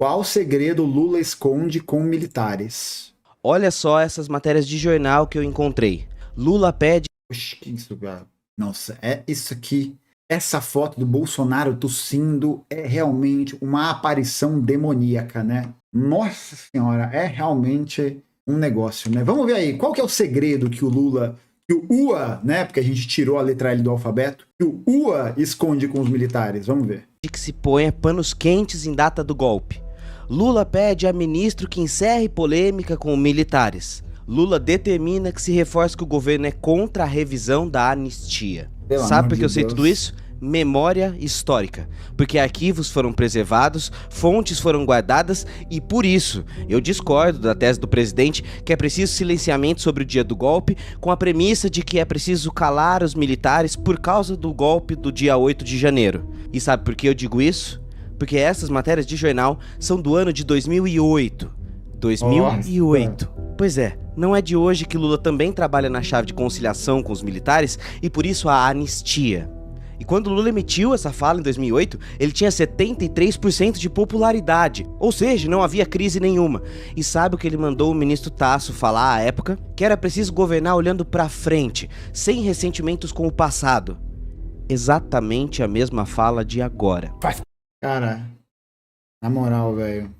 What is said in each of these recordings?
Qual segredo Lula esconde com militares? Olha só essas matérias de jornal que eu encontrei. Lula pede... Oxe, que isso, cara? Nossa, é isso aqui. Essa foto do Bolsonaro tossindo é realmente uma aparição demoníaca, né? Nossa senhora, é realmente um negócio, né? Vamos ver aí, qual que é o segredo que o Lula, que o UA, né? Porque a gente tirou a letra L do alfabeto, que o UA esconde com os militares. Vamos ver. que se ponha panos quentes em data do golpe. Lula pede a ministro que encerre polêmica com militares. Lula determina que se reforce que o governo é contra a revisão da anistia. Pelo Sabe amor por de que eu sei Deus. tudo isso? Memória histórica, porque arquivos foram preservados, fontes foram guardadas e por isso eu discordo da tese do presidente que é preciso silenciamento sobre o dia do golpe, com a premissa de que é preciso calar os militares por causa do golpe do dia 8 de janeiro. E sabe por que eu digo isso? Porque essas matérias de jornal são do ano de 2008. 2008. Pois é, não é de hoje que Lula também trabalha na chave de conciliação com os militares e por isso a anistia. E quando Lula emitiu essa fala em 2008, ele tinha 73% de popularidade, ou seja, não havia crise nenhuma. E sabe o que ele mandou o ministro Tasso falar à época? Que era preciso governar olhando pra frente, sem ressentimentos com o passado. Exatamente a mesma fala de agora. Cara, na moral, velho,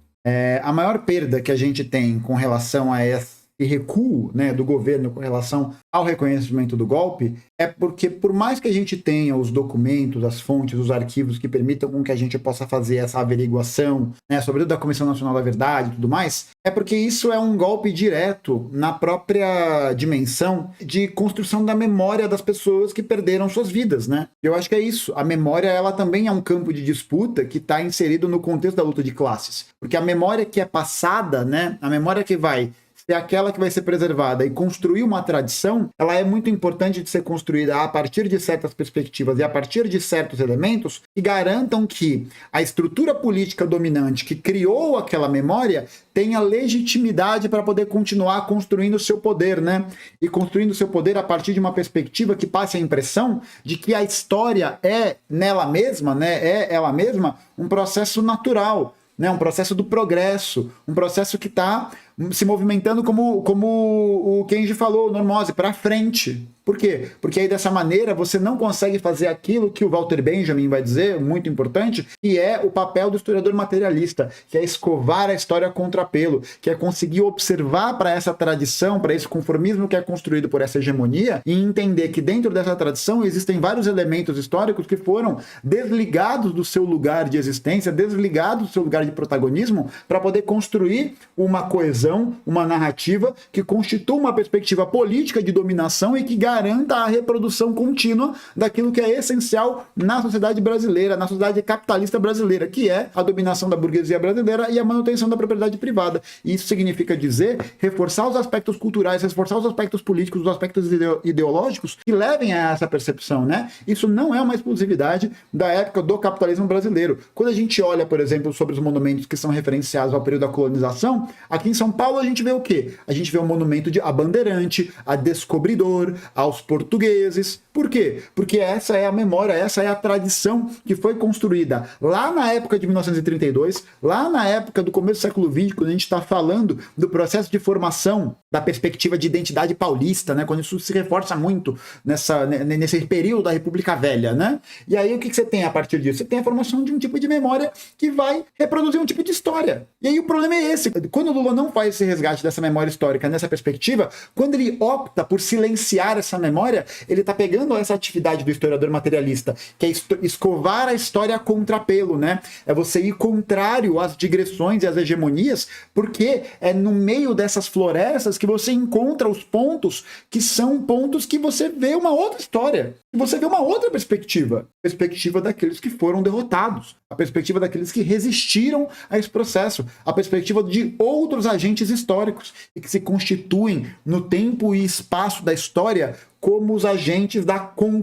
a maior perda que a gente tem com relação a esse recuo, né, do governo com relação ao reconhecimento do golpe é porque, por mais que a gente tenha os documentos, as fontes, os arquivos que permitam com que a gente possa fazer essa averiguação, né, sobretudo da Comissão Nacional da Verdade e tudo mais, é porque isso é um golpe direto na própria dimensão de construção da memória das pessoas que perderam suas vidas, né? Eu acho que é isso. A memória, ela também é um campo de disputa que está inserido no contexto da luta de classes. Porque a memória que é passada, né, a memória que vai ser aquela que vai ser preservada e construir uma tradição, ela é muito importante de ser construída a partir de certas perspectivas e a partir de certos elementos que garantam que a estrutura política dominante que criou aquela memória tenha legitimidade para poder continuar construindo o seu poder, né? E construindo o seu poder a partir de uma perspectiva que passe a impressão de que a história é nela mesma, né? É ela mesma um processo natural, né? Um processo do progresso, um processo que está se movimentando como o Kenji falou, Normose, para frente. Por quê? Porque aí dessa maneira você não consegue fazer aquilo que o Walter Benjamin vai dizer, muito importante, que é o papel do historiador materialista, que é escovar a história a contrapelo, que é conseguir observar para essa tradição, para esse conformismo que é construído por essa hegemonia e entender que dentro dessa tradição existem vários elementos históricos que foram desligados do seu lugar de existência, desligados do seu lugar de protagonismo, para poder construir uma coesão, uma narrativa que constitua uma perspectiva política de dominação e que garanta a reprodução contínua daquilo que é essencial na sociedade brasileira, na sociedade capitalista brasileira, que é a dominação da burguesia brasileira e a manutenção da propriedade privada. E isso significa dizer reforçar os aspectos culturais, reforçar os aspectos políticos, os aspectos ideológicos que levem a essa percepção, né? Isso não é uma exclusividade da época do capitalismo brasileiro. Quando a gente olha, por exemplo, sobre os monumentos que são referenciados ao período da colonização, aqui em São Paulo a gente vê o quê? A gente vê um monumento a Bandeirante, a Descobridor, aos portugueses. Por quê? Porque essa é a memória, essa é a tradição que foi construída lá na época de 1932, lá na época do começo do século XX, quando a gente está falando do processo de formação da perspectiva de identidade paulista, né? Quando isso se reforça muito nesse período da República Velha, né? E aí o que você tem a partir disso? Você tem a formação de um tipo de memória que vai reproduzir um tipo de história. E aí o problema é esse. Quando o Lula não faz esse resgate dessa memória histórica nessa perspectiva, quando ele opta por silenciar essa memória, ele está pegando essa atividade do historiador materialista, que é escovar a história a contrapelo, né? É você ir contrário às digressões e às hegemonias, porque é no meio dessas florestas que você encontra os pontos que são pontos que você vê uma outra história, que você vê uma outra perspectiva, a perspectiva daqueles que foram derrotados, a perspectiva daqueles que resistiram a esse processo, a perspectiva de outros agentes históricos e que se constituem no tempo e espaço da história como os agentes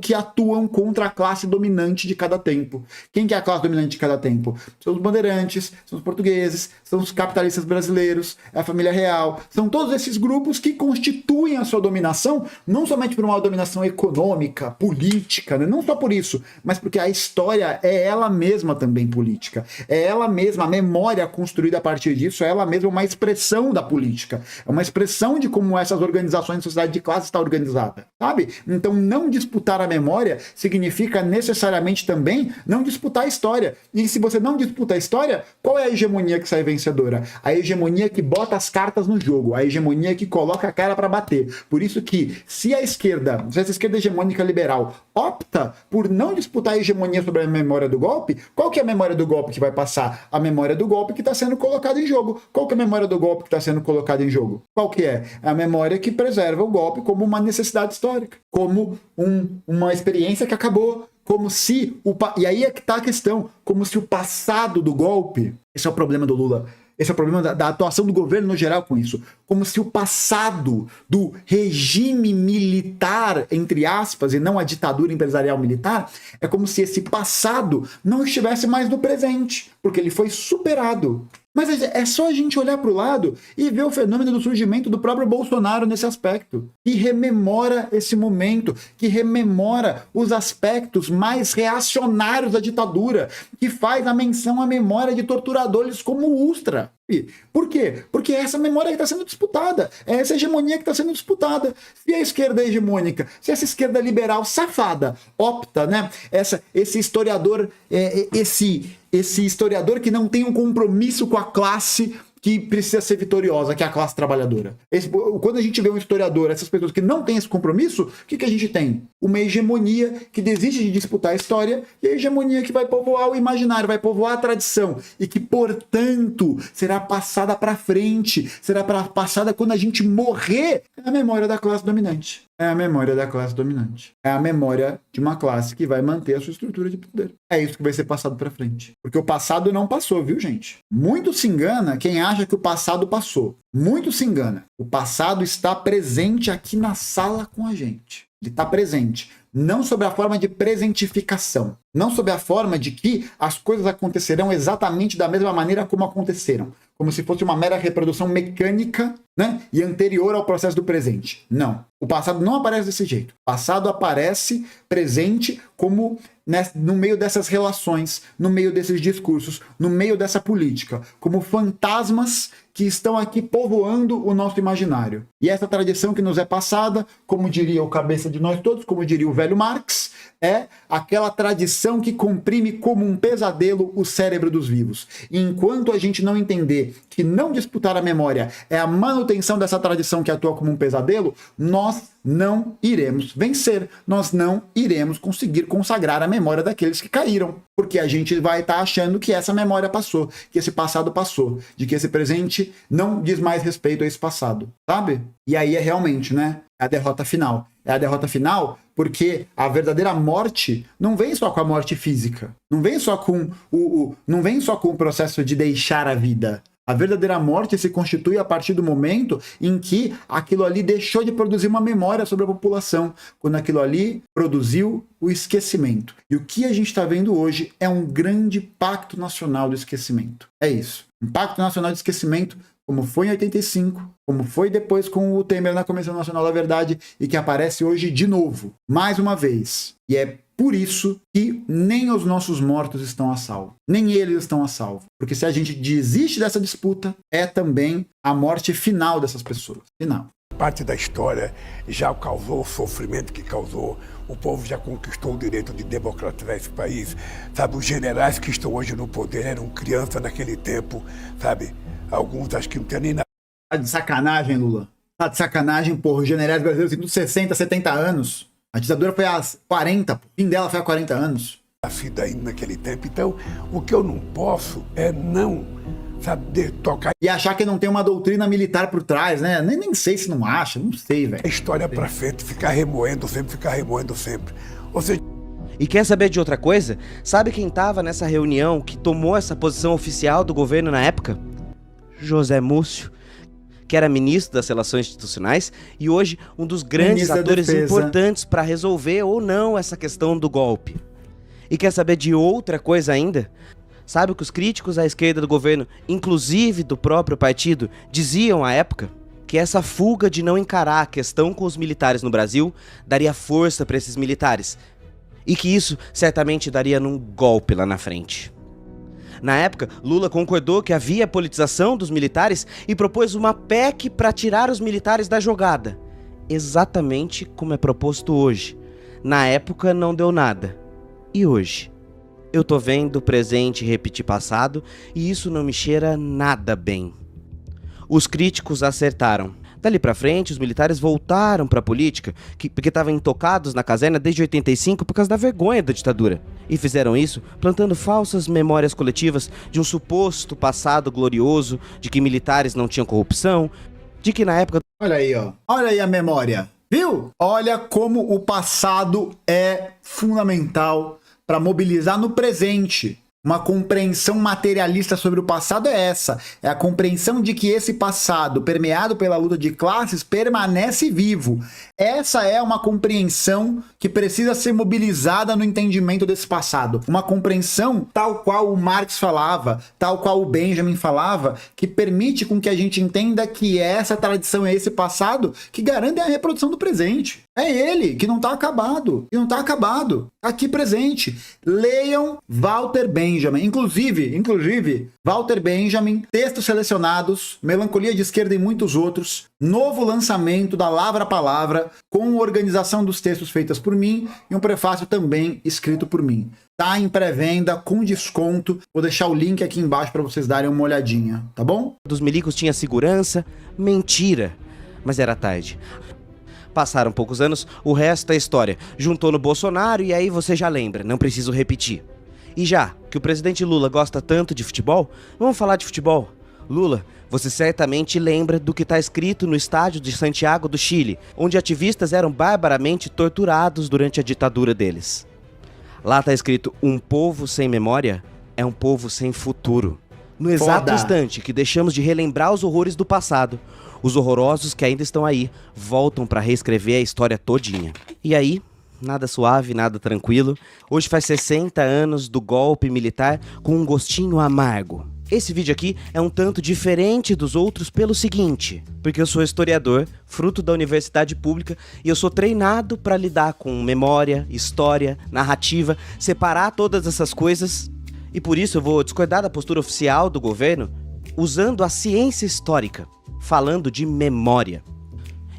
que atuam contra a classe dominante de cada tempo. Quem que é a classe dominante de cada tempo? São os bandeirantes, são os portugueses, são os capitalistas brasileiros, é a família real. São todos esses grupos que constituem a sua dominação, não somente por uma dominação econômica, política, né? Não só por isso, mas porque a história é ela mesma também política. É ela mesma, a memória construída a partir disso, é ela mesma uma expressão da política. É uma expressão de como essas organizações de sociedade de classe está organizada. Sabe? Então, não disputar a memória significa necessariamente também não disputar a história. E se você não disputa a história, qual é a hegemonia que sai vencedora? A hegemonia que bota as cartas no jogo, a hegemonia que coloca a cara para bater. Por isso que, se essa esquerda hegemônica liberal opta por não disputar a hegemonia sobre a memória do golpe, qual que é a memória do golpe que vai passar? A memória do golpe que está sendo colocada em jogo. Qual que é a memória do golpe que está sendo colocada em jogo? Qual que é? É a memória que preserva o golpe como uma necessidade histórica, como uma experiência que acabou, como se e aí é que está a questão, como se o passado do golpe, esse é o problema do Lula, esse é o problema da atuação do governo no geral com isso, como se o passado do regime militar, entre aspas, e não a ditadura empresarial militar, é como se esse passado não estivesse mais no presente, porque ele foi superado. Mas é só a gente olhar para o lado e ver o fenômeno do surgimento do próprio Bolsonaro nesse aspecto, que rememora esse momento, que rememora os aspectos mais reacionários da ditadura, que faz a menção à memória de torturadores como Ustra. Por quê? Porque é essa memória que está sendo disputada, é essa hegemonia que está sendo disputada. Se a esquerda é hegemônica, se essa esquerda liberal safada opta, né, esse historiador, esse historiador que não tem um compromisso com a classe que precisa ser vitoriosa, que é a classe trabalhadora. Quando a gente vê um historiador, essas pessoas que não têm esse compromisso, o que a gente tem? Uma hegemonia que desiste de disputar a história e a hegemonia que vai povoar o imaginário, vai povoar a tradição e que, portanto, será passada para frente, será passada quando a gente morrer. É a memória da classe dominante. É a memória da classe dominante. É a memória de uma classe que vai manter a sua estrutura de poder. É isso que vai ser passado para frente. Porque o passado não passou, viu, gente? Muito se engana quem acha que o passado passou. Muito se engana. O passado está presente aqui na sala com a gente. Ele está presente. Não sob a forma de presentificação. Não sob a forma de que as coisas acontecerão exatamente da mesma maneira como aconteceram. Como se fosse uma mera reprodução mecânica, né, e anterior ao processo do presente. Não. O passado não aparece desse jeito. O passado aparece presente como no meio dessas relações, no meio desses discursos, no meio dessa política, como fantasmas que estão aqui povoando o nosso imaginário. E essa tradição que nos é passada, como diria o cabeça de nós todos, como diria o velho Marx, é aquela tradição que comprime como um pesadelo o cérebro dos vivos. E enquanto a gente não entender que não disputar a memória é a manutenção dessa tradição que atua como um pesadelo, nós não iremos vencer, nós não iremos conseguir consagrar a memória daqueles que caíram, porque a gente vai estar achando que essa memória passou, que esse passado passou, de que esse presente não diz mais respeito a esse passado, sabe? E aí é realmente, né, a derrota final. É a derrota final porque a verdadeira morte não vem só com a morte física, não vem só com o processo de deixar a vida. A verdadeira morte se constitui a partir do momento em que aquilo ali deixou de produzir uma memória sobre a população, quando aquilo ali produziu o esquecimento. E o que a gente está vendo hoje é um grande pacto nacional do esquecimento. É isso. Um pacto nacional de esquecimento, como foi em 85, como foi depois com o Temer na Comissão Nacional da Verdade e que aparece hoje de novo, mais uma vez. E é por isso que nem os nossos mortos estão a salvo. Nem eles estão a salvo. Porque se a gente desiste dessa disputa, é também a morte final dessas pessoas. Final. Parte da história já causou o sofrimento que causou. O povo já conquistou o direito de democratizar esse país. Sabe, os generais que estão hoje no poder eram crianças naquele tempo, sabe? Alguns acho que não tem nem nada. Tá de sacanagem, Lula. Tá de sacanagem, porra. Os generais brasileiros têm 60, 70 anos. A ditadura foi há 40, o fim dela foi há 40 anos. Nascido ainda naquele tempo. Então, o que eu não posso é não, sabe, tocar. E achar que não tem uma doutrina militar por trás, né? Nem sei se não acha, não sei, velho. A história pra frente, ficar remoendo sempre. Ou seja. E quer saber de outra coisa? Sabe quem tava nessa reunião que tomou essa posição oficial do governo na época? José Múcio, que era ministro das Relações Institucionais e hoje um dos grandes Ministro da atores Defesa. importantes para resolver ou não essa questão do golpe. E quer saber de outra coisa ainda? Sabe o que os críticos à esquerda do governo, inclusive do próprio partido, diziam à época? Que essa fuga de não encarar a questão com os militares no Brasil daria força para esses militares. E que isso certamente daria num golpe lá na frente. Na época, Lula concordou que havia politização dos militares e propôs uma PEC para tirar os militares da jogada. Exatamente como é proposto hoje. Na época não deu nada. E hoje? Eu tô vendo o presente repetir passado e isso não me cheira nada bem. Os críticos acertaram. Dali pra frente, os militares voltaram pra política, porque estavam intocados na caserna desde 85 por causa da vergonha da ditadura. E fizeram isso plantando falsas memórias coletivas de um suposto passado glorioso, de que militares não tinham corrupção, de que na época... Olha aí, ó. Olha aí a memória. Viu? Olha como o passado é fundamental para mobilizar no presente. Uma compreensão materialista sobre o passado é essa. É a compreensão de que esse passado, permeado pela luta de classes, permanece vivo. Essa é uma compreensão que precisa ser mobilizada no entendimento desse passado. Uma compreensão tal qual o Marx falava, tal qual o Benjamin falava, que permite com que a gente entenda que essa tradição, é esse passado, que garante a reprodução do presente. É ele, que não está acabado. Que não está acabado. Aqui presente. Leiam Walter Benjamin. Inclusive, Walter Benjamin, textos selecionados, Melancolia de Esquerda e muitos outros, novo lançamento da Lavra Palavra, com organização dos textos feitas por mim e um prefácio também escrito por mim. Tá em pré-venda, com desconto. Vou deixar o link aqui embaixo para vocês darem uma olhadinha, tá bom? dos milicos tinha segurança. Mentira. Mas era tarde. Passaram poucos anos, o resto é história. Juntou no Bolsonaro e aí você já lembra, não preciso repetir. E já que o presidente Lula gosta tanto de futebol, vamos falar de futebol. Lula, você certamente lembra do que está escrito no estádio de Santiago do Chile, onde ativistas eram barbaramente torturados durante a ditadura deles. Lá está escrito: um povo sem memória é um povo sem futuro. No exato instante que deixamos de relembrar os horrores do passado, os horrorosos que ainda estão aí voltam para reescrever a história todinha. E aí, nada suave, nada tranquilo. Hoje faz 60 anos do golpe militar com um gostinho amargo. Esse vídeo aqui é um tanto diferente dos outros pelo seguinte, porque eu sou historiador, fruto da universidade pública, e eu sou treinado para lidar com memória, história, narrativa, separar todas essas coisas, e por isso eu vou discordar da postura oficial do governo usando a ciência histórica, falando de memória.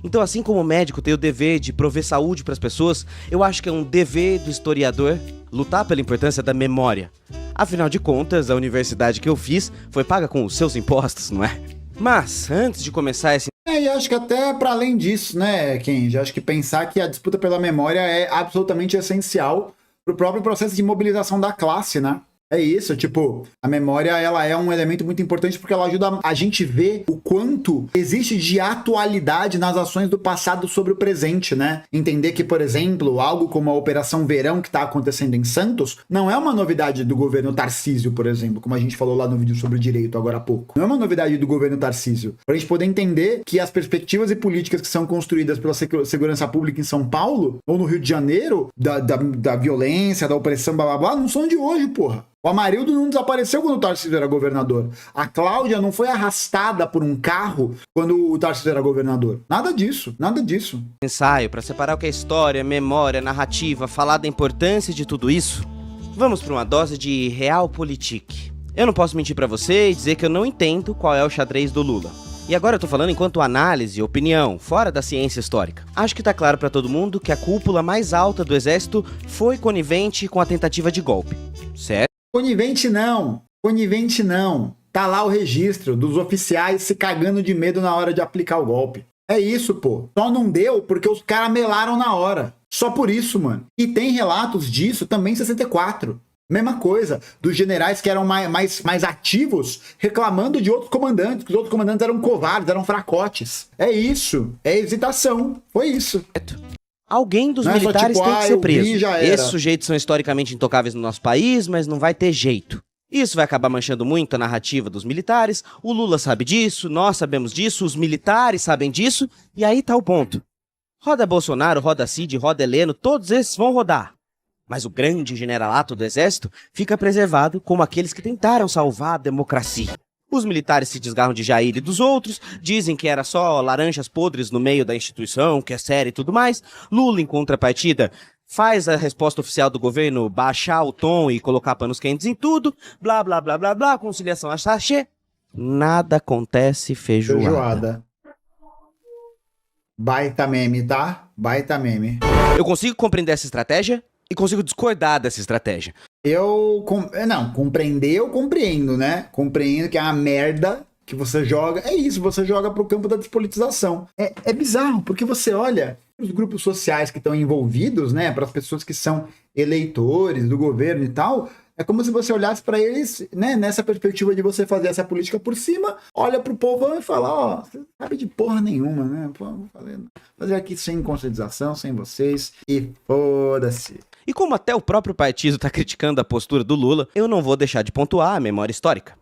Então, assim como o médico tem o dever de prover saúde para as pessoas, eu acho que é um dever do historiador lutar pela importância da memória. Afinal de contas, a universidade que eu fiz foi paga com os seus impostos, não é? Mas, antes de começar esse... E acho que até para além disso, né, Kenji? Acho que pensar que a disputa pela memória é absolutamente essencial para o próprio processo de mobilização da classe, né? É isso, tipo, a memória ela é um elemento muito importante porque ela ajuda a gente ver o quanto existe de atualidade nas ações do passado sobre o presente, né? Entender que, por exemplo, algo como a Operação Verão que está acontecendo em Santos não é uma novidade do governo Tarcísio, por exemplo, como a gente falou lá no vídeo sobre o direito agora há pouco. Não é uma novidade do governo Tarcísio. Pra gente poder entender que as perspectivas e políticas que são construídas pela segurança pública em São Paulo ou no Rio de Janeiro, da violência, da opressão, blá blá blá, não são de hoje, porra. O Amarildo não desapareceu quando o Tarcísio era governador. A Cláudia não foi arrastada por um carro quando o Tarcísio era governador. Nada disso, nada disso. Ensaio para separar o que é história, memória, narrativa, falar da importância de tudo isso. Vamos para uma dose de realpolitik. Eu não posso mentir para você e dizer que eu não entendo qual é o xadrez do Lula. E agora eu tô falando enquanto análise, opinião, fora da ciência histórica. Acho que tá claro para todo mundo que a cúpula mais alta do exército foi conivente com a tentativa de golpe. Certo? Conivente não. Tá lá o registro dos oficiais se cagando de medo na hora de aplicar o golpe. É isso, pô. Só não deu porque os caras melaram na hora. Só por isso, mano. E tem relatos disso também em 64. Mesma coisa, dos generais que eram mais ativos, reclamando de outros comandantes, que os outros comandantes eram covardes, eram fracotes. É isso. É hesitação. Foi isso. Alguém dos militares tem que ser preso. Esses sujeitos são historicamente intocáveis no nosso país, mas não vai ter jeito. Isso vai acabar manchando muito a narrativa dos militares, o Lula sabe disso, nós sabemos disso, os militares sabem disso, e aí tá o ponto. Roda Bolsonaro, roda Cid, roda Heleno, todos esses vão rodar. Mas o grande generalato do exército fica preservado como aqueles que tentaram salvar a democracia. Os militares se desgarram de Jair e dos outros, dizem que era só laranjas podres no meio da instituição, que é sério e tudo mais. Lula, em contrapartida, faz a resposta oficial do governo baixar o tom e colocar panos quentes em tudo, blá, blá, blá, blá, blá, conciliação a sachê. Nada acontece feijoada. Baita meme, tá? Baita meme. Eu consigo compreender essa estratégia e consigo discordar dessa estratégia. Compreender eu compreendo, né? Compreendo que é uma merda que você joga. É isso, você joga pro campo da despolitização. É bizarro, porque você olha os grupos sociais que estão envolvidos, né? Para as pessoas que são eleitores do governo e tal. É como se você olhasse para eles, né, nessa perspectiva de você fazer essa política por cima, olha pro povo e fala, ó, você não sabe de porra nenhuma, né? Pô, vou fazer aqui sem conscientização, sem vocês, e foda-se. E como até o próprio partido tá criticando a postura do Lula, eu não vou deixar de pontuar a memória histórica.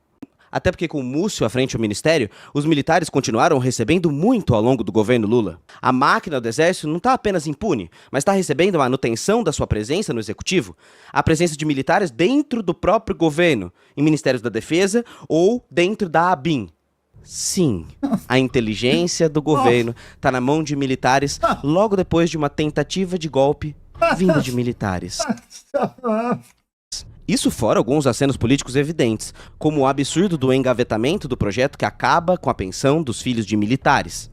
Até porque com o Múcio à frente do ministério, os militares continuaram recebendo muito ao longo do governo Lula. A máquina do exército não está apenas impune, mas está recebendo a manutenção da sua presença no executivo, a presença de militares dentro do próprio governo, em ministérios da defesa ou dentro da ABIN. Sim, a inteligência do governo está na mão de militares logo depois de uma tentativa de golpe vinda de militares. Isso fora alguns acenos políticos evidentes, como o absurdo do engavetamento do projeto que acaba com a pensão dos filhos de militares.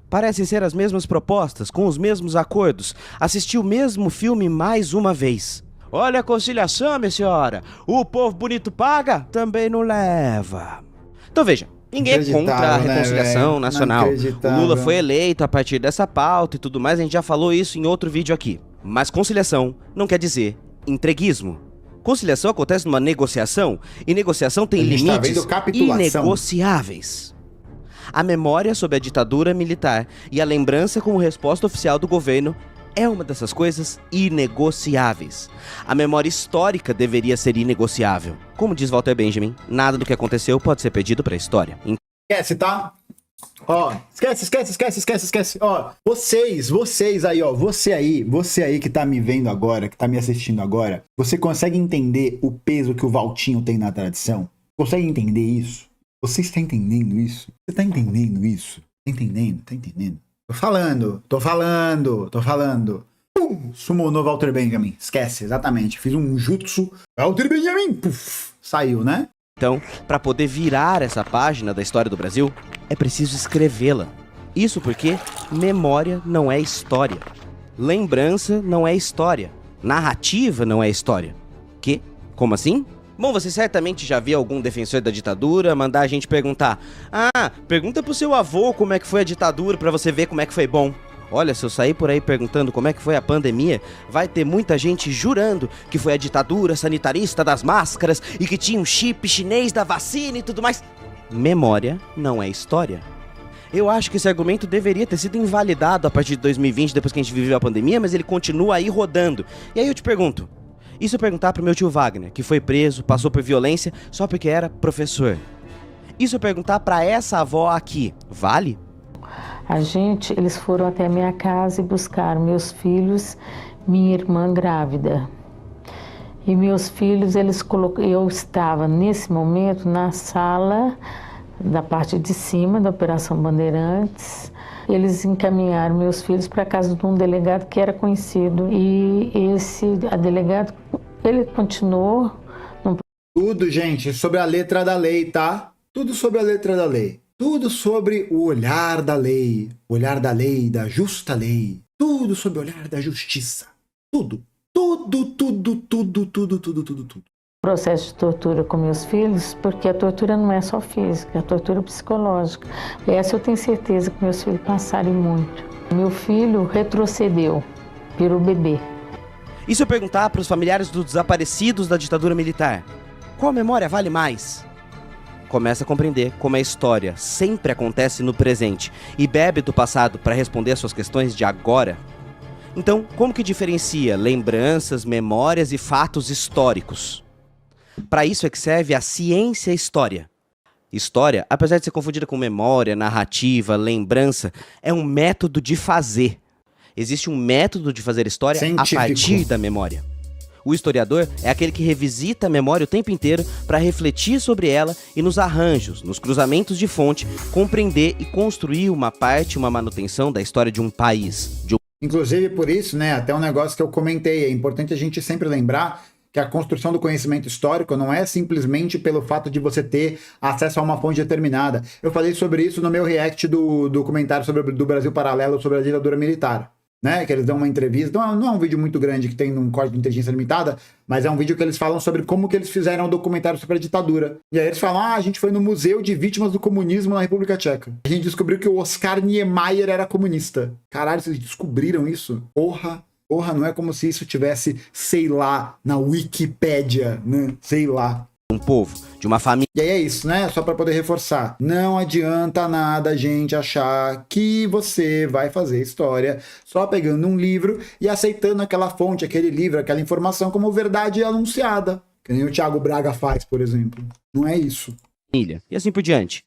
Parecem ser as mesmas propostas, com os mesmos acordos, assistir o mesmo filme mais uma vez. Olha a conciliação, minha senhora, o povo bonito paga, também não leva. Então veja, ninguém é contra a reconciliação nacional. O Lula foi eleito a partir dessa pauta e tudo mais, a gente já falou isso em outro vídeo aqui. Mas conciliação não quer dizer entreguismo. Conciliação acontece numa negociação, e negociação tem limites inegociáveis. A memória sobre a ditadura militar e a lembrança como resposta oficial do governo é uma dessas coisas inegociáveis. A memória histórica deveria ser inegociável. Como diz Walter Benjamin, nada do que aconteceu pode ser perdido para a história. Esquece, tá? Ó, esquece. Ó, vocês aí, ó, você aí que tá me vendo agora, que tá me assistindo agora, você consegue entender o peso que o Valtinho tem na tradição? Consegue entender isso? Você está entendendo isso? Você tá entendendo isso? Tá entendendo? Tô falando. Summonou Walter Benjamin. Esquece, exatamente. Fiz um jutsu. Walter Benjamin, puf, saiu, né? Então, para poder virar essa página da história do Brasil, é preciso escrevê-la. Isso porque memória não é história. Lembrança não é história. Narrativa não é história. Que? Como assim? Bom, você certamente já viu algum defensor da ditadura mandar a gente perguntar: pergunta pro seu avô como é que foi a ditadura pra você ver como é que foi bom. Olha, se eu sair por aí perguntando como é que foi a pandemia, vai ter muita gente jurando que foi a ditadura sanitarista das máscaras e que tinha um chip chinês da vacina e tudo mais. Memória não é história. Eu acho que esse argumento deveria ter sido invalidado a partir de 2020, depois que a gente viveu a pandemia, mas ele continua aí rodando. E aí eu te pergunto, e se eu perguntar pro meu tio Wagner, que foi preso, passou por violência só porque era professor? E se eu perguntar pra essa avó aqui, vale? Eles foram até a minha casa e buscaram meus filhos, minha irmã grávida. E meus filhos, eu estava nesse momento na sala da parte de cima da Operação Bandeirantes. Eles encaminharam meus filhos para a casa de um delegado que era conhecido. E a delegado, ele continuou. Tudo, gente, sobre a letra da lei, tá? Tudo sobre a letra da lei. Tudo sobre o olhar da lei, da justa lei. Tudo sobre o olhar da justiça. Tudo. Processo de tortura com meus filhos, porque a tortura não é só física, a tortura psicológica. Essa eu tenho certeza que meus filhos passaram muito. Meu filho retrocedeu, virou bebê. E se eu perguntar para os familiares dos desaparecidos da ditadura militar, qual memória vale mais? Começa a compreender como a história sempre acontece no presente e bebe do passado para responder às suas questões de agora. Então, como que diferencia lembranças, memórias e fatos históricos? Para isso é que serve a ciência história. História, apesar de ser confundida com memória, narrativa, lembrança, é um método de fazer. Existe um método de fazer história científico. A partir da memória. O historiador é aquele que revisita a memória o tempo inteiro para refletir sobre ela e nos arranjos, nos cruzamentos de fonte, compreender e construir uma manutenção da história de um país. Inclusive por isso, né, até um negócio que eu comentei, é importante a gente sempre lembrar que a construção do conhecimento histórico não é simplesmente pelo fato de você ter acesso a uma fonte determinada. Eu falei sobre isso no meu react do documentário do Brasil Paralelo sobre a ditadura militar. Né, que eles dão uma entrevista, não é um vídeo muito grande que tem num código de inteligência limitada, mas é um vídeo que eles falam sobre como que eles fizeram um documentário sobre a ditadura. E aí eles falam, a gente foi no Museu de Vítimas do Comunismo na República Tcheca. A gente descobriu que o Oscar Niemeyer era comunista. Caralho, vocês descobriram isso? Porra, não é como se isso tivesse, sei lá, na Wikipédia, né? Sei lá. Um povo, de uma família. E aí é isso, né? Só para poder reforçar. Não adianta nada a gente achar que você vai fazer história só pegando um livro e aceitando aquela fonte, aquele livro, aquela informação como verdade anunciada. Que nem o Thiago Braga faz, por exemplo. Não é isso. E assim por diante.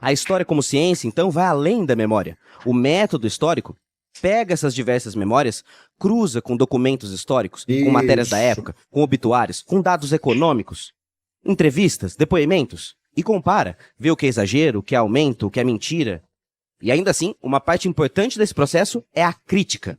A história como ciência, então, vai além da memória. O método histórico pega essas diversas memórias, cruza com documentos históricos, com matérias da época, com obituários, com dados econômicos, entrevistas, depoimentos, e compara, vê o que é exagero, o que é aumento, o que é mentira. E ainda assim, uma parte importante desse processo é a crítica.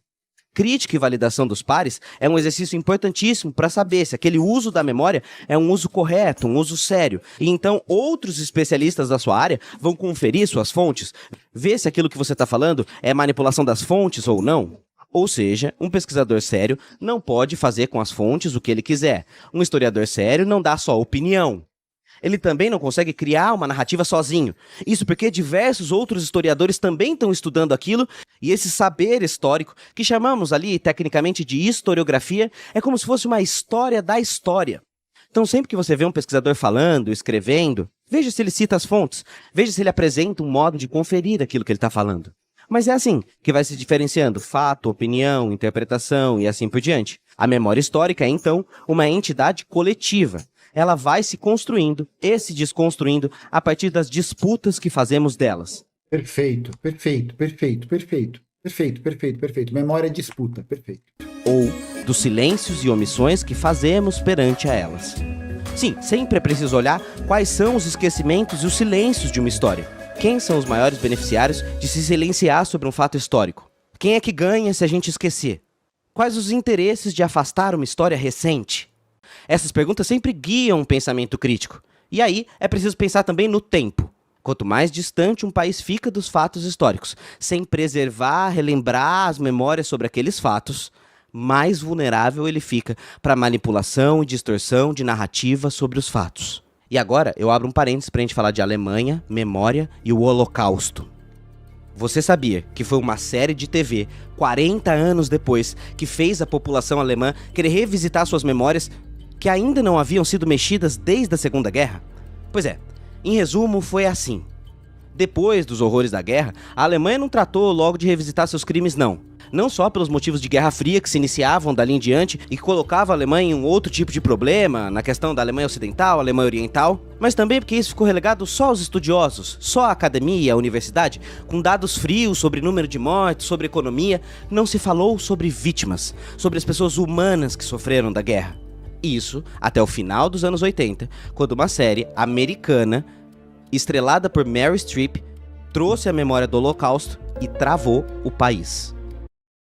Crítica e validação dos pares é um exercício importantíssimo para saber se aquele uso da memória é um uso correto, um uso sério. E então outros especialistas da sua área vão conferir suas fontes, ver se aquilo que você está falando é manipulação das fontes ou não. Ou seja, um pesquisador sério não pode fazer com as fontes o que ele quiser. Um historiador sério não dá só opinião. Ele também não consegue criar uma narrativa sozinho. Isso porque diversos outros historiadores também estão estudando aquilo, e esse saber histórico, que chamamos ali tecnicamente de historiografia, é como se fosse uma história da história. Então sempre que você vê um pesquisador falando, escrevendo, veja se ele cita as fontes, veja se ele apresenta um modo de conferir aquilo que ele está falando. Mas é assim que vai se diferenciando fato, opinião, interpretação e assim por diante. A memória histórica é, então, uma entidade coletiva. Ela vai se construindo e se desconstruindo a partir das disputas que fazemos delas. Perfeito. Memória é disputa, perfeito. Ou dos silêncios e omissões que fazemos perante a elas. Sim, sempre é preciso olhar quais são os esquecimentos e os silêncios de uma história. Quem são os maiores beneficiários de se silenciar sobre um fato histórico? Quem é que ganha se a gente esquecer? Quais os interesses de afastar uma história recente? Essas perguntas sempre guiam um pensamento crítico. E aí é preciso pensar também no tempo. Quanto mais distante um país fica dos fatos históricos, sem preservar, relembrar as memórias sobre aqueles fatos, mais vulnerável ele fica para manipulação e distorção de narrativa sobre os fatos. E agora eu abro um parênteses para a gente falar de Alemanha, memória e o Holocausto. Você sabia que foi uma série de TV, 40 anos depois, que fez a população alemã querer revisitar suas memórias que ainda não haviam sido mexidas desde a Segunda Guerra? Pois é, em resumo, foi assim. Depois dos horrores da guerra, a Alemanha não tratou logo de revisitar seus crimes, não. Não só pelos motivos de Guerra Fria que se iniciavam dali em diante e que colocavam a Alemanha em um outro tipo de problema, na questão da Alemanha Ocidental, Alemanha Oriental, mas também porque isso ficou relegado só aos estudiosos, só à academia e à universidade, com dados frios sobre número de mortes, sobre economia. Não se falou sobre vítimas, sobre as pessoas humanas que sofreram da guerra. Isso até o final dos anos 80, quando uma série americana, estrelada por Meryl Streep, trouxe a memória do Holocausto e travou o país.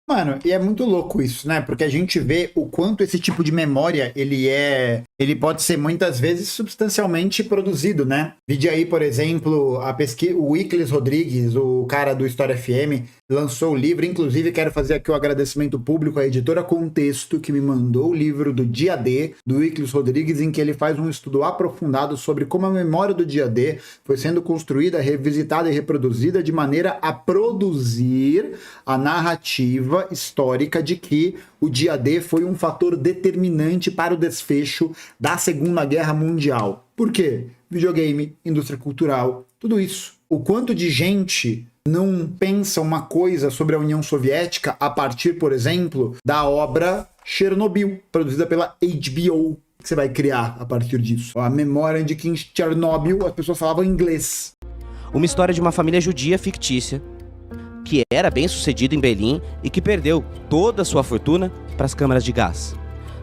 Mano, e é muito louco isso, né? Porque a gente vê o quanto esse tipo de memória, ele pode ser muitas vezes substancialmente produzido, né? Vide aí, por exemplo, o Wiclis Rodrigues, o cara do História FM, lançou o livro. Inclusive, quero fazer aqui o agradecimento público à editora Contexto, que me mandou o livro do Dia D, do Wiclis Rodrigues, em que ele faz um estudo aprofundado sobre como a memória do Dia D foi sendo construída, revisitada e reproduzida de maneira a produzir a narrativa histórica de que o Dia D foi um fator determinante para o desfecho da Segunda Guerra Mundial. Por quê? Videogame, indústria cultural, tudo isso. O quanto de gente não pensa uma coisa sobre a União Soviética a partir, por exemplo, da obra Chernobyl, produzida pela HBO. que você vai criar a partir disso? A memória de que em Chernobyl as pessoas falavam inglês. Uma história de uma família judia fictícia que era bem sucedida em Berlim e que perdeu toda a sua fortuna para as câmaras de gás.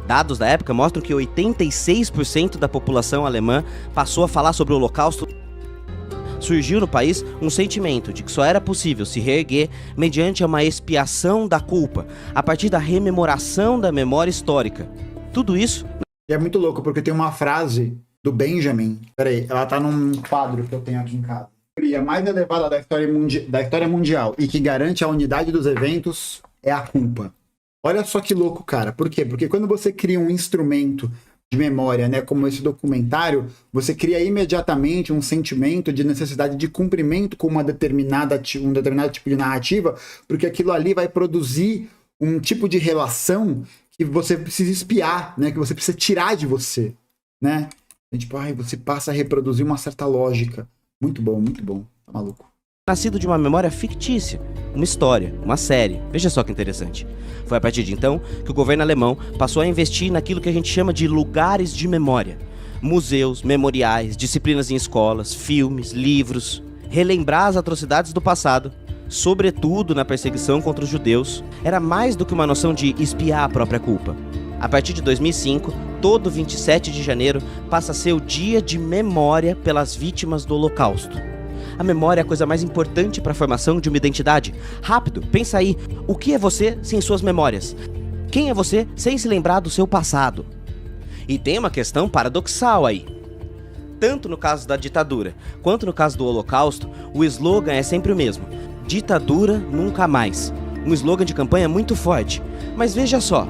Dados da época mostram que 86% da população alemã passou a falar sobre o Holocausto. Surgiu no país um sentimento de que só era possível se reerguer mediante uma expiação da culpa, a partir da rememoração da memória histórica. Tudo isso... E é muito louco, porque tem uma frase do Benjamin, peraí, ela tá num quadro que eu tenho aqui em casa. A mais elevada da história mundial e que garante a unidade dos eventos é a culpa. Olha só que louco, cara. Por quê? Porque quando você cria um instrumento de memória, né, como esse documentário, você cria imediatamente um sentimento de necessidade de cumprimento com um determinado tipo de narrativa, porque aquilo ali vai produzir um tipo de relação que você precisa espiar, né, que você precisa tirar de você, né? Tipo, você passa a reproduzir uma certa lógica. Muito bom, tá maluco. Nascido de uma memória fictícia, uma história, uma série. Veja só que interessante. Foi a partir de então que o governo alemão passou a investir naquilo que a gente chama de lugares de memória. Museus, memoriais, disciplinas em escolas, filmes, livros. Relembrar as atrocidades do passado, sobretudo na perseguição contra os judeus, era mais do que uma noção de espiar a própria culpa. A partir de 2005, todo 27 de janeiro passa a ser o dia de memória pelas vítimas do Holocausto. A memória é a coisa mais importante para a formação de uma identidade. Rápido, pensa aí, o que é você sem suas memórias? Quem é você sem se lembrar do seu passado? E tem uma questão paradoxal aí. Tanto no caso da ditadura, quanto no caso do Holocausto, o slogan é sempre o mesmo: ditadura nunca mais. Um slogan de campanha muito forte. Mas veja só,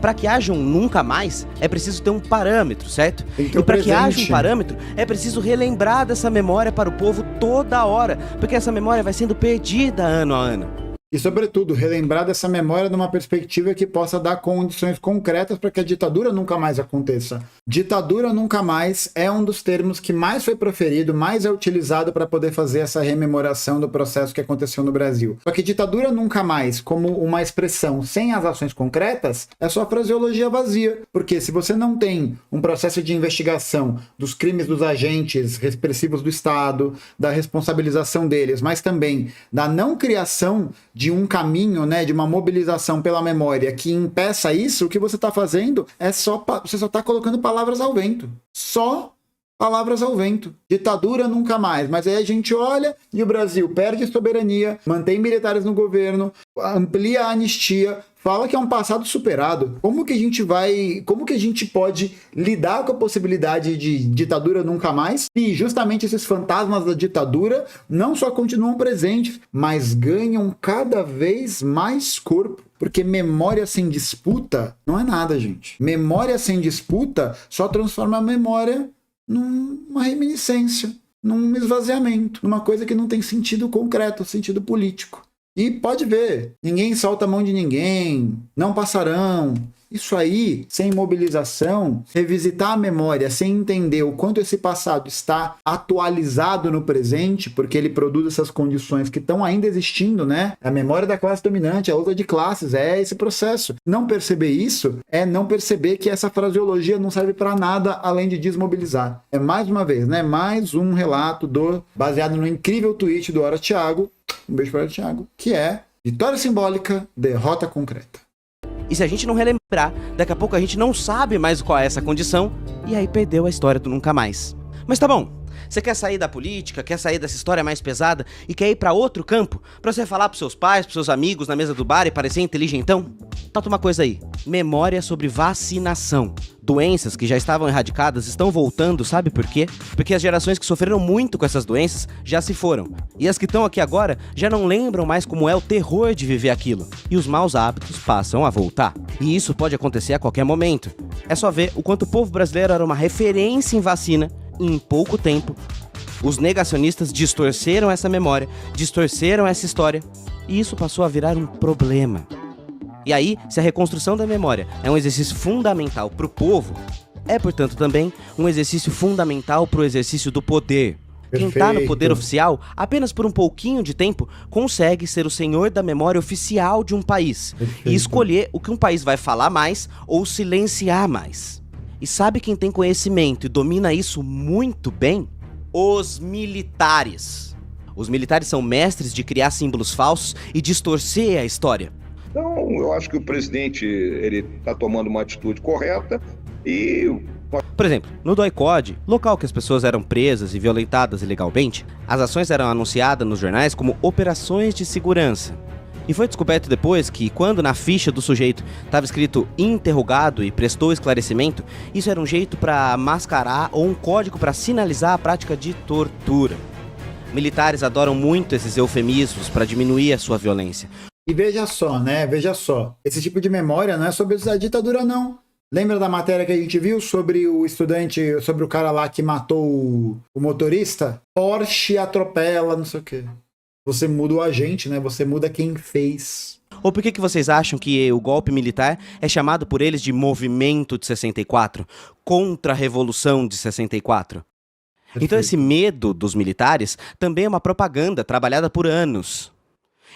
para que haja um nunca mais, é preciso ter um parâmetro, certo? E para que haja um parâmetro, é preciso relembrar dessa memória para o povo toda hora, porque essa memória vai sendo perdida ano a ano. E, sobretudo, relembrar dessa memória numa perspectiva que possa dar condições concretas para que a ditadura nunca mais aconteça. Ditadura nunca mais é um dos termos que mais foi proferido, mais é utilizado para poder fazer essa rememoração do processo que aconteceu no Brasil. Só que ditadura nunca mais, como uma expressão sem as ações concretas, é só fraseologia vazia. Porque se você não tem um processo de investigação dos crimes dos agentes repressivos do Estado, da responsabilização deles, mas também da não criação de um caminho, né, de uma mobilização pela memória que impeça isso, o que você está fazendo é você só está colocando palavras ao vento. Só palavras ao vento. Ditadura nunca mais. Mas aí a gente olha e o Brasil perde soberania, mantém militares no governo, amplia a anistia, fala que é um passado superado. Como que a gente pode lidar com a possibilidade de ditadura nunca mais? E justamente esses fantasmas da ditadura não só continuam presentes, mas ganham cada vez mais corpo. Porque memória sem disputa não é nada, gente. Memória sem disputa só transforma a memória numa reminiscência, num esvaziamento, numa coisa que não tem sentido concreto, sentido político. E pode ver, ninguém solta a mão de ninguém, não passarão. Isso aí, sem mobilização, revisitar a memória, sem entender o quanto esse passado está atualizado no presente, porque ele produz essas condições que estão ainda existindo, né? A memória da classe dominante, a luta de classes, é esse processo. Não perceber isso é não perceber que essa fraseologia não serve para nada além de desmobilizar. É mais uma vez, né? Mais um relato baseado no incrível tweet do Hora Thiago, um beijo para o Thiago, que é vitória simbólica, derrota concreta. E se a gente não relembrar, daqui a pouco a gente não sabe mais qual é essa condição, e aí perdeu a história do nunca mais. Mas tá bom, você quer sair da política, quer sair dessa história mais pesada e quer ir pra outro campo? Pra você falar pros seus pais, pros seus amigos na mesa do bar e parecer inteligentão? Nota uma coisa aí, memória sobre vacinação. Doenças que já estavam erradicadas estão voltando, sabe por quê? Porque as gerações que sofreram muito com essas doenças já se foram. E as que estão aqui agora já não lembram mais como é o terror de viver aquilo. E os maus hábitos passam a voltar. E isso pode acontecer a qualquer momento. É só ver o quanto o povo brasileiro era uma referência em vacina e em pouco tempo os negacionistas distorceram essa memória, distorceram essa história e isso passou a virar um problema. E aí, se a reconstrução da memória é um exercício fundamental para o povo, é, portanto, também um exercício fundamental para o exercício do poder. Quem está no poder oficial, apenas por um pouquinho de tempo, consegue ser o senhor da memória oficial de um país e escolher o que um país vai falar mais ou silenciar mais. E sabe quem tem conhecimento e domina isso muito bem? Os militares. Os militares são mestres de criar símbolos falsos e distorcer a história. Então, eu acho que o presidente está tomando uma atitude correta e... Por exemplo, no DOI-CODE, local que as pessoas eram presas e violentadas ilegalmente, as ações eram anunciadas nos jornais como operações de segurança. E foi descoberto depois que, quando na ficha do sujeito estava escrito interrogado e prestou esclarecimento, isso era um jeito para mascarar ou um código para sinalizar a prática de tortura. Militares adoram muito esses eufemismos para diminuir a sua violência. E veja só, né? Veja só. Esse tipo de memória não é sobre a ditadura, não. Lembra da matéria que a gente viu sobre o estudante, sobre o cara lá que matou o motorista? Porsche atropela, não sei o quê. Você muda o agente, né? Você muda quem fez. Ou por que vocês acham que o golpe militar é chamado por eles de Movimento de 64? Contra-revolução de 64? Perfeito. Então esse medo dos militares também é uma propaganda trabalhada por anos.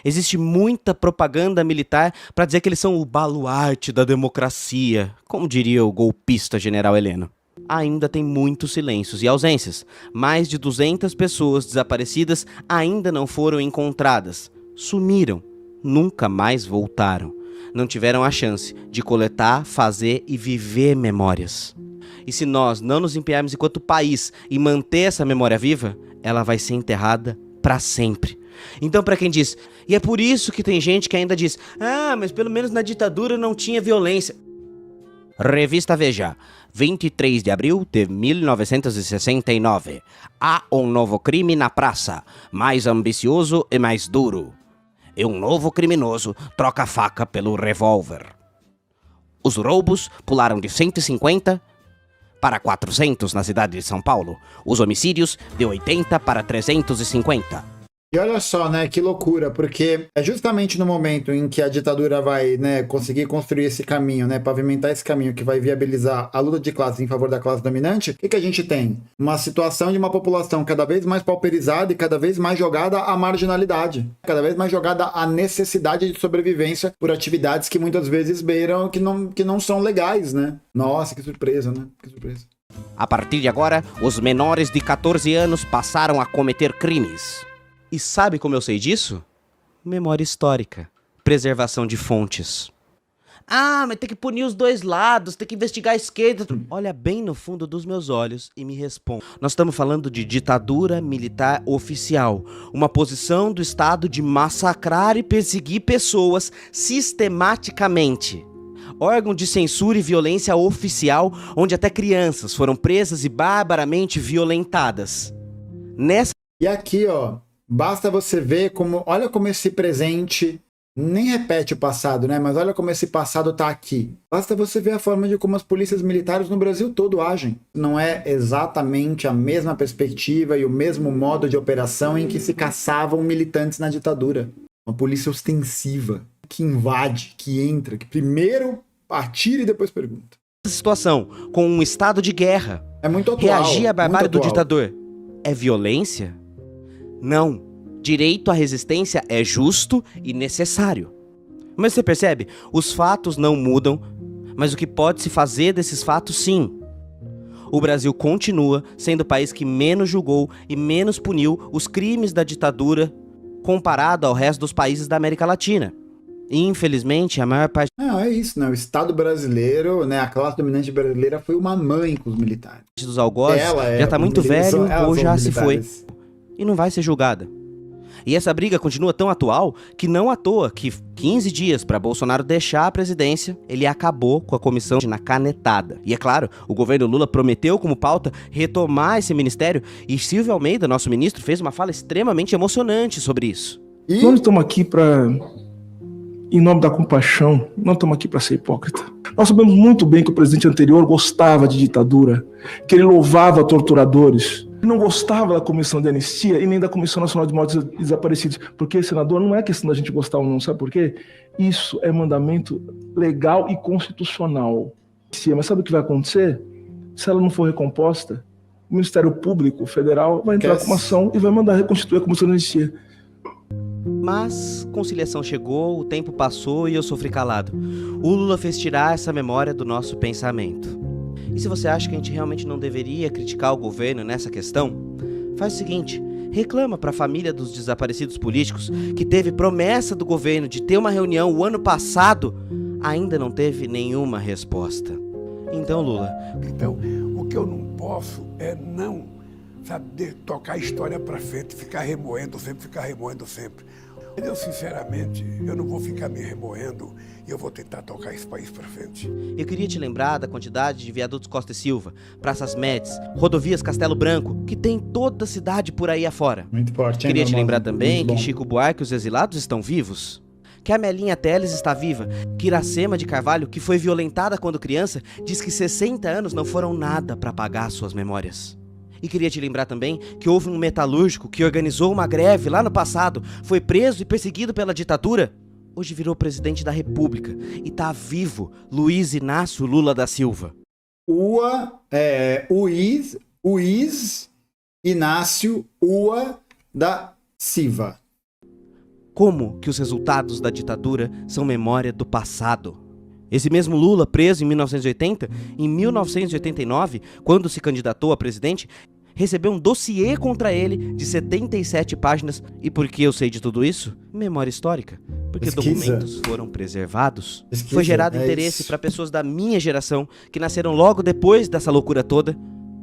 Existe muita propaganda militar para dizer que eles são o baluarte da democracia, como diria o golpista general Heleno. Ainda tem muitos silêncios e ausências. Mais de 200 pessoas desaparecidas ainda não foram encontradas. Sumiram. Nunca mais voltaram. Não tiveram a chance de coletar, fazer e viver memórias. E se nós não nos empenharmos enquanto país em manter essa memória viva, ela vai ser enterrada para sempre. Então, para quem diz, e é por isso que tem gente que ainda diz, mas pelo menos na ditadura não tinha violência. Revista Veja, 23 de abril de 1969. Há um novo crime na praça, mais ambicioso e mais duro. E um novo criminoso troca a faca pelo revólver. Os roubos pularam de 150 para 400 na cidade de São Paulo. Os homicídios de 80 para 350. E olha só, né, que loucura, porque é justamente no momento em que a ditadura vai, né, conseguir construir esse caminho, né, pavimentar esse caminho que vai viabilizar a luta de classes em favor da classe dominante, o que a gente tem? Uma situação de uma população cada vez mais pauperizada e cada vez mais jogada à marginalidade, cada vez mais jogada à necessidade de sobrevivência por atividades que muitas vezes beiram que não são legais, né? Nossa, que surpresa, né? Que surpresa. A partir de agora, os menores de 14 anos passaram a cometer crimes. E sabe como eu sei disso? Memória histórica. Preservação de fontes. Mas tem que punir os dois lados, tem que investigar a esquerda. Olha bem no fundo dos meus olhos e me responde. Nós estamos falando de ditadura militar oficial. Uma posição do Estado de massacrar e perseguir pessoas sistematicamente. Órgão de censura e violência oficial, onde até crianças foram presas e barbaramente violentadas. E aqui, ó. Basta você ver como, olha como esse presente nem repete o passado, né? Mas olha como esse passado tá aqui. Basta você ver a forma de como as polícias militares no Brasil todo agem. Não é exatamente a mesma perspectiva e o mesmo modo de operação em que se caçavam militantes na ditadura. Uma polícia ostensiva, que invade, que entra, que primeiro atira e depois pergunta. Essa situação, com um estado de guerra, é muito atual, reagir à barbárie do ditador, é violência? Não. Direito à resistência é justo e necessário. Mas você percebe? Os fatos não mudam, mas o que pode se fazer desses fatos, sim. O Brasil continua sendo o país que menos julgou e menos puniu os crimes da ditadura comparado ao resto dos países da América Latina. E, infelizmente, a maior parte... Não, é isso, né? O Estado brasileiro, né? A classe dominante brasileira foi uma mãe com os militares. Dos algozes já tá muito velho ou já se foi. E não vai ser julgada. E essa briga continua tão atual que não à toa que 15 dias para Bolsonaro deixar a presidência, ele acabou com a comissão na canetada. E é claro, o governo Lula prometeu como pauta retomar esse ministério e Silvio Almeida, nosso ministro, fez uma fala extremamente emocionante sobre isso. E nós estamos aqui para, em nome da compaixão, não estamos aqui para ser hipócrita. Nós sabemos muito bem que o presidente anterior gostava de ditadura, que ele louvava torturadores. Não gostava da Comissão de Anistia e nem da Comissão Nacional de Mortos e Desaparecidos. Porque, senador, não é questão da gente gostar ou não, sabe por quê? Isso é mandamento legal e constitucional. Mas sabe o que vai acontecer? Se ela não for recomposta, o Ministério Público Federal vai entrar com uma ação e vai mandar reconstituir a Comissão de Anistia. Mas conciliação chegou, o tempo passou e eu sofri calado. O Lula fez tirar essa memória do nosso pensamento. E se você acha que a gente realmente não deveria criticar o governo nessa questão, faz o seguinte, reclama para a família dos desaparecidos políticos que teve promessa do governo de ter uma reunião o ano passado, ainda não teve nenhuma resposta. Então, Lula... Então, o que eu não posso é não, sabe, tocar a história para frente, ficar remoendo sempre. Eu, sinceramente, eu não vou ficar me remoendo e eu vou tentar tocar esse país para frente. Eu queria te lembrar da quantidade de viadutos Costa e Silva, praças Médici, rodovias Castelo Branco, que tem toda a cidade por aí afora. Muito forte, hein, Queria te meu lembrar irmão? também Muito que bom. Chico Buarque e os exilados estão vivos. Que a Melinha Teles está viva, que Iracema de Carvalho, que foi violentada quando criança, diz que 60 anos não foram nada para apagar suas memórias. E queria te lembrar também que houve um metalúrgico que organizou uma greve lá no passado, foi preso e perseguido pela ditadura, hoje virou presidente da República e tá vivo, Luiz Inácio Lula da Silva. Luiz Inácio Lula da Silva. Como que os resultados da ditadura são memória do passado? Esse mesmo Lula, preso em 1980, em 1989, quando se candidatou a presidente, recebeu um dossiê contra ele de 77 páginas. E por que eu sei de tudo isso? Memória histórica. Porque Pesquisa. Documentos foram preservados. Pesquisa, Foi gerado é interesse isso. para pessoas da minha geração, que nasceram logo depois dessa loucura toda,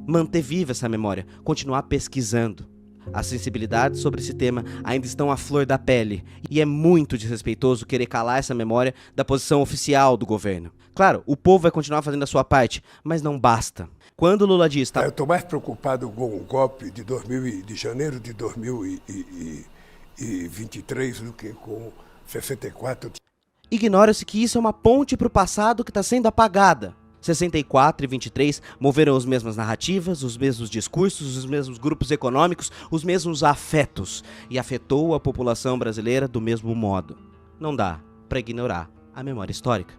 manter viva essa memória, continuar pesquisando. As sensibilidades sobre esse tema ainda estão à flor da pele e é muito desrespeitoso querer calar essa memória da posição oficial do governo. Claro, o povo vai continuar fazendo a sua parte, mas não basta. Quando o Lula diz... Eu estou mais preocupado com o golpe de janeiro de 2023 do que com 64. Ignora-se que isso é uma ponte para o passado que está sendo apagada. 64 e 23 moveram as mesmas narrativas, os mesmos discursos, os mesmos grupos econômicos, os mesmos afetos, e afetou a população brasileira do mesmo modo. Não dá para ignorar a memória histórica.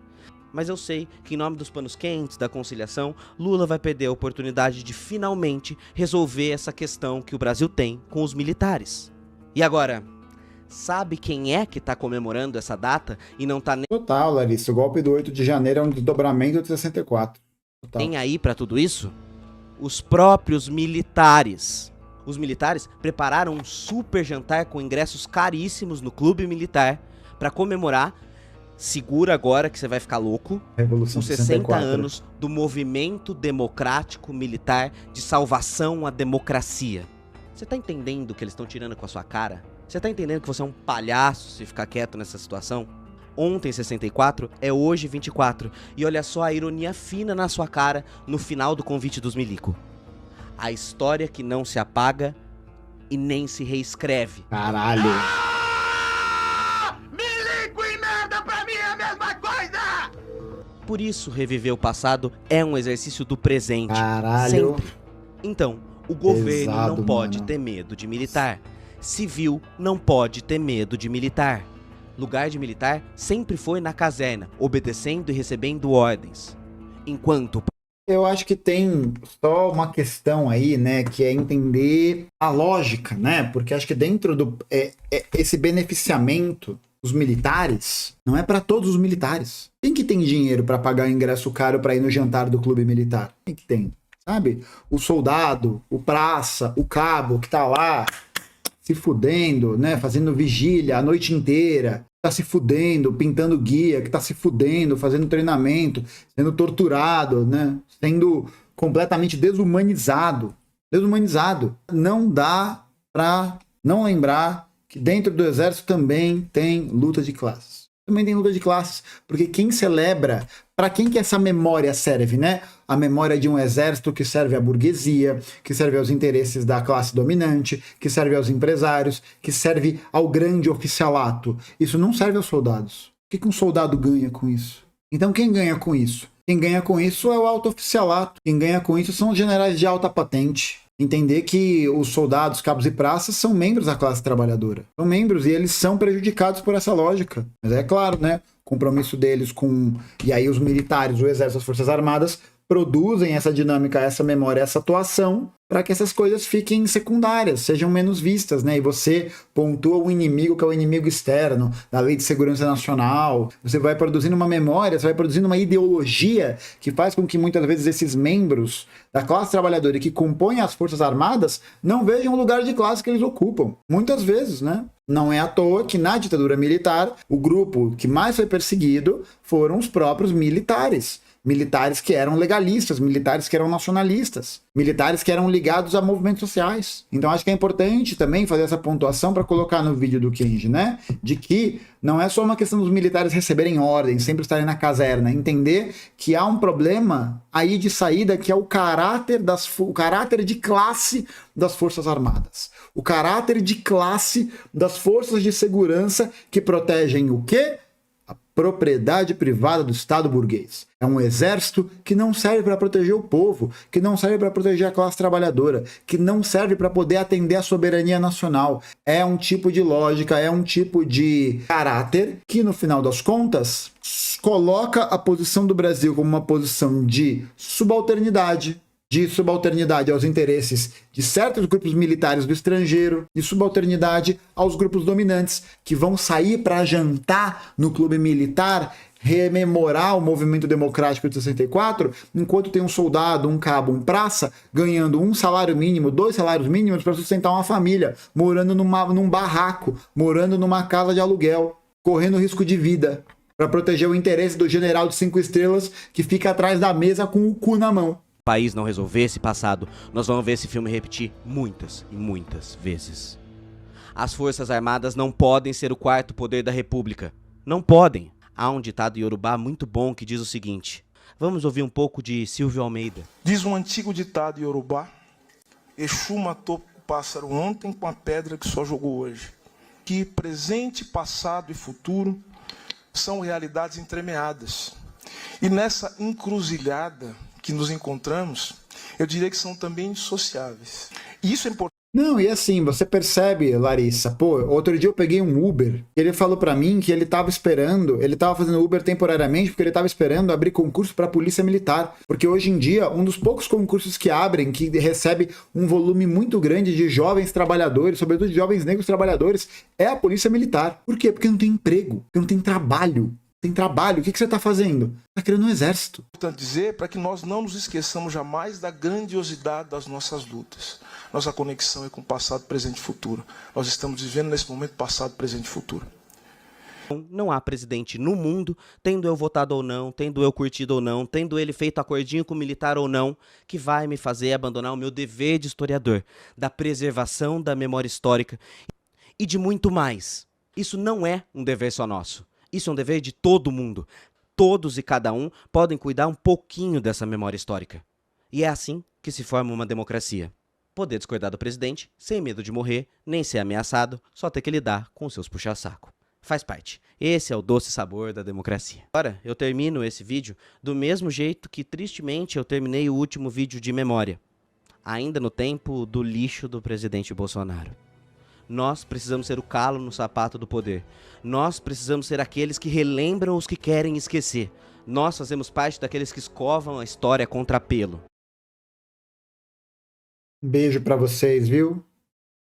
Mas eu sei que em nome dos panos quentes, da conciliação, Lula vai perder a oportunidade de finalmente resolver essa questão que o Brasil tem com os militares. E agora, sabe quem é que está comemorando essa data e não está nem... Total, Larissa. O golpe do 8 de janeiro é um desdobramento de 64. Total. Tem aí pra tudo isso? Os próprios militares. Os militares prepararam um super jantar com ingressos caríssimos no clube militar pra comemorar, segura agora que você vai ficar louco, Revolução os 60 64. anos do movimento democrático militar de salvação à democracia. Você tá entendendo o que eles estão tirando com a sua cara? Você tá entendendo que você é um palhaço se ficar quieto nessa situação? Ontem 64 é hoje 24. E olha só a ironia fina na sua cara no final do convite dos milico. A história que não se apaga e nem se reescreve. Caralho. Milico e merda pra mim é a mesma coisa! Por isso, reviver o passado é um exercício do presente. Caralho. Sempre. Então, o governo Pesado, não pode mano. ter medo de militar. Civil não pode ter medo de militar. Lugar de militar sempre foi na caserna, obedecendo e recebendo ordens. Enquanto... Eu acho que tem só uma questão aí, né, que é entender a lógica, né, porque acho que dentro do... esse beneficiamento dos militares não é para todos os militares. Quem que tem dinheiro para pagar ingresso caro para ir no jantar do clube militar? Quem que tem? Sabe? O soldado, o praça, o cabo que tá lá se fudendo, né, fazendo vigília a noite inteira, tá se fudendo, pintando guia, que tá se fudendo, fazendo treinamento, sendo torturado, né, sendo completamente desumanizado. Não dá pra não lembrar que dentro do exército também tem luta de classes. Também tem luta de classes, porque quem celebra, para quem que essa memória serve, né? A memória de um exército que serve à burguesia, que serve aos interesses da classe dominante, que serve aos empresários, que serve ao grande oficialato. Isso não serve aos soldados. O que um soldado ganha com isso? Então quem ganha com isso? Quem ganha com isso é o alto oficialato. Quem ganha com isso são os generais de alta patente. Entender que os soldados, cabos e praças são membros da classe trabalhadora. São membros e eles são prejudicados por essa lógica. Mas é claro, né? Compromisso deles com... E aí os militares, o exército, as forças armadas produzem essa dinâmica, essa memória, essa atuação, para que essas coisas fiquem secundárias, sejam menos vistas, né? E você pontua o inimigo, que é o inimigo externo, da Lei de Segurança Nacional, você vai produzindo uma memória, você vai produzindo uma ideologia que faz com que muitas vezes esses membros da classe trabalhadora que compõem as Forças Armadas não vejam o lugar de classe que eles ocupam. Muitas vezes, né? Não é à toa que na ditadura militar, o grupo que mais foi perseguido foram os próprios militares. Militares que eram legalistas, militares que eram nacionalistas, militares que eram ligados a movimentos sociais. Então acho que é importante também fazer essa pontuação para colocar no vídeo do Kenji, né? De que não é só uma questão dos militares receberem ordens, sempre estarem na caserna, entender que há um problema aí de saída que é o caráter de classe das Forças Armadas. O caráter de classe das forças de segurança que protegem o quê? A propriedade privada do Estado burguês. É um exército que não serve para proteger o povo, que não serve para proteger a classe trabalhadora, que não serve para poder atender a soberania nacional. É um tipo de lógica, é um tipo de caráter que, no final das contas, coloca a posição do Brasil como uma posição de subalternidade aos interesses de certos grupos militares do estrangeiro, de subalternidade aos grupos dominantes, que vão sair para jantar no clube militar, rememorar o movimento democrático de 64, enquanto tem um soldado, um cabo, um praça, ganhando um salário mínimo, 2 salários mínimos para sustentar uma família, morando num barraco, morando numa casa de aluguel, correndo risco de vida, para proteger o interesse do general de 5 estrelas que fica atrás da mesa com o cu na mão. País não resolver esse passado, nós vamos ver esse filme repetir muitas e muitas vezes. As Forças Armadas não podem ser o quarto poder da República. Não podem. Há um ditado iorubá muito bom que diz o seguinte. Vamos ouvir um pouco de Silvio Almeida. Diz um antigo ditado iorubá: Exu matou o pássaro ontem com a pedra que só jogou hoje. Que presente, passado e futuro são realidades entremeadas. E nessa encruzilhada que nos encontramos, eu diria que são também indissociáveis. E isso é importante. Não, e assim, você percebe, Larissa, pô, outro dia eu peguei um Uber, ele falou pra mim que ele tava fazendo Uber temporariamente porque ele tava esperando abrir concurso pra Polícia Militar, porque hoje em dia, um dos poucos concursos que abrem, que recebe um volume muito grande de jovens trabalhadores, sobretudo de jovens negros trabalhadores, é a Polícia Militar. Por quê? Porque não tem emprego, porque não tem trabalho. Tem trabalho, o que você está fazendo? Está criando um exército. Importante dizer para que nós não nos esqueçamos jamais da grandiosidade das nossas lutas. Nossa conexão é com passado, presente e futuro. Nós estamos vivendo nesse momento passado, presente e futuro. Não há presidente no mundo, tendo eu votado ou não, tendo eu curtido ou não, tendo ele feito acordinho com o militar ou não, que vai me fazer abandonar o meu dever de historiador, da preservação da memória histórica e de muito mais. Isso não é um dever só nosso. Isso é um dever de todo mundo. Todos e cada um podem cuidar um pouquinho dessa memória histórica. E é assim que se forma uma democracia. Poder discordar do presidente, sem medo de morrer, nem ser ameaçado, só ter que lidar com seus puxa-saco. Faz parte. Esse é o doce sabor da democracia. Agora, eu termino esse vídeo do mesmo jeito que, tristemente, eu terminei o último vídeo de memória. Ainda no tempo do lixo do presidente Bolsonaro. Nós precisamos ser o calo no sapato do poder. Nós precisamos ser aqueles que relembram os que querem esquecer. Nós fazemos parte daqueles que escovam a história contra pelo. Um beijo pra vocês, viu?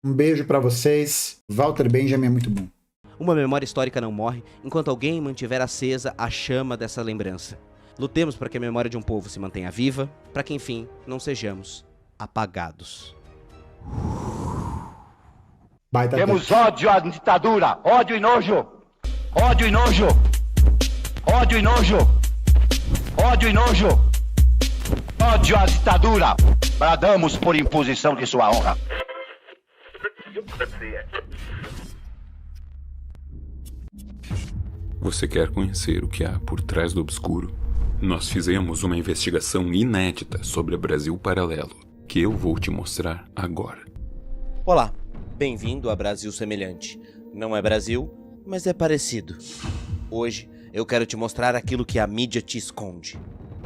Um beijo pra vocês. Walter Benjamin é muito bom. Uma memória histórica não morre enquanto alguém mantiver acesa a chama dessa lembrança. Lutemos para que a memória de um povo se mantenha viva, para que, enfim, não sejamos apagados. Temos ódio à ditadura, ódio e nojo, ódio e nojo, ódio e nojo, ódio e nojo, ódio à ditadura. Bradamos por imposição de sua honra. Você quer conhecer o que há por trás do obscuro? Nós fizemos uma investigação inédita sobre o Brasil Paralelo, que eu vou te mostrar agora. Olá. Bem-vindo a Brasil Semelhante. Não é Brasil, mas é parecido. Hoje eu quero te mostrar aquilo que a mídia te esconde.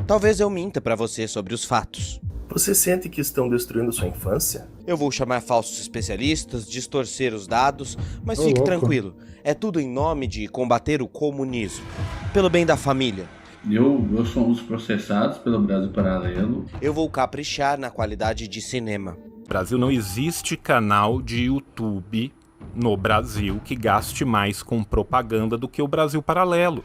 Talvez eu minta pra você sobre os fatos. Você sente que estão destruindo sua infância? Eu vou chamar falsos especialistas, distorcer os dados, mas fique tranquilo. É tudo em nome de combater o comunismo. Pelo bem da família. Eu sou um dos processados pelo Brasil Paralelo. Eu vou caprichar na qualidade de cinema. Brasil, não existe canal de YouTube no Brasil que gaste mais com propaganda do que o Brasil Paralelo.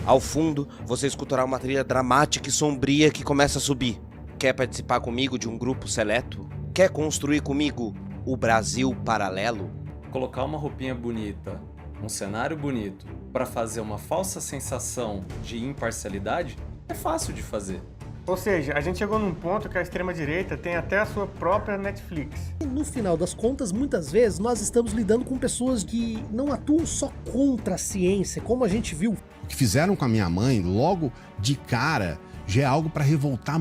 Ao fundo, você escutará uma trilha dramática e sombria que começa a subir. Quer participar comigo de um grupo seleto? Quer construir comigo o Brasil Paralelo? Colocar uma roupinha bonita, um cenário bonito, para fazer uma falsa sensação de imparcialidade é fácil de fazer. Ou seja, a gente chegou num ponto que a extrema-direita tem até a sua própria Netflix. No final das contas, muitas vezes, nós estamos lidando com pessoas que não atuam só contra a ciência, como a gente viu. O que fizeram com a minha mãe, logo de cara, já é algo para revoltar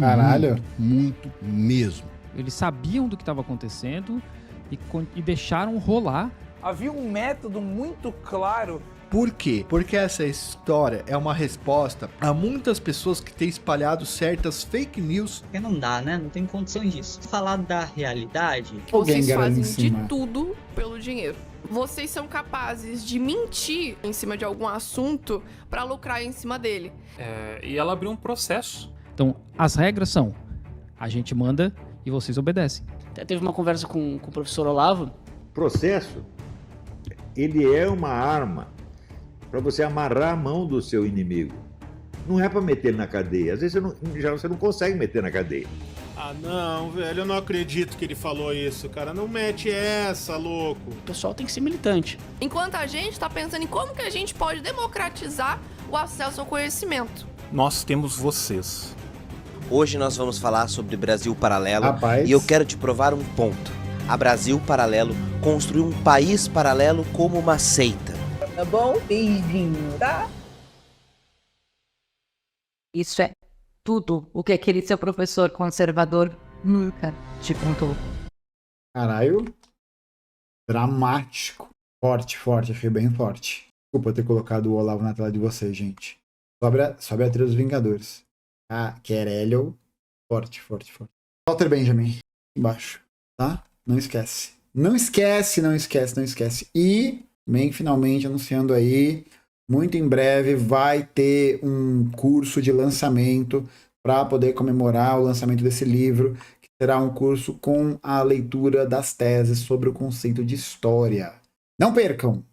muito mesmo. Eles sabiam do que estava acontecendo e deixaram rolar. Havia um método muito claro. Por quê? Porque essa história é uma resposta a muitas pessoas que têm espalhado certas fake news. Porque não dá, né? Não tem condições disso. Falar da realidade... Vocês fazem de tudo pelo dinheiro. Vocês são capazes de mentir em cima de algum assunto para lucrar em cima dele. E ela abriu um processo. Então, as regras são: a gente manda e vocês obedecem. Até teve uma conversa com o professor Olavo. Processo, ele é uma arma para você amarrar a mão do seu inimigo. Não é para meter na cadeia. Às vezes você não consegue meter na cadeia. Ah, não, velho, eu não acredito que ele falou isso, cara. Não mete essa, louco. O pessoal tem que ser militante. Enquanto a gente tá pensando em como que a gente pode democratizar o acesso ao conhecimento. Nós temos vocês. Hoje nós vamos falar sobre Brasil Paralelo. Rapaz. E eu quero te provar um ponto. A Brasil Paralelo construiu um país paralelo como uma seita. Tá bom? Beijinho, tá? Isso é tudo o que aquele seu professor conservador nunca te contou. Caralho. Dramático. Forte, achei bem forte. Desculpa ter colocado o Olavo na tela de vocês, gente. Sobe a trilha dos Vingadores. Ah, Querelho. Forte. Walter Benjamin. Embaixo. Tá? Não esquece. Não esquece. E, bem, finalmente anunciando aí, muito em breve vai ter um curso de lançamento para poder comemorar o lançamento desse livro, que será um curso com a leitura das teses sobre o conceito de história. Não percam!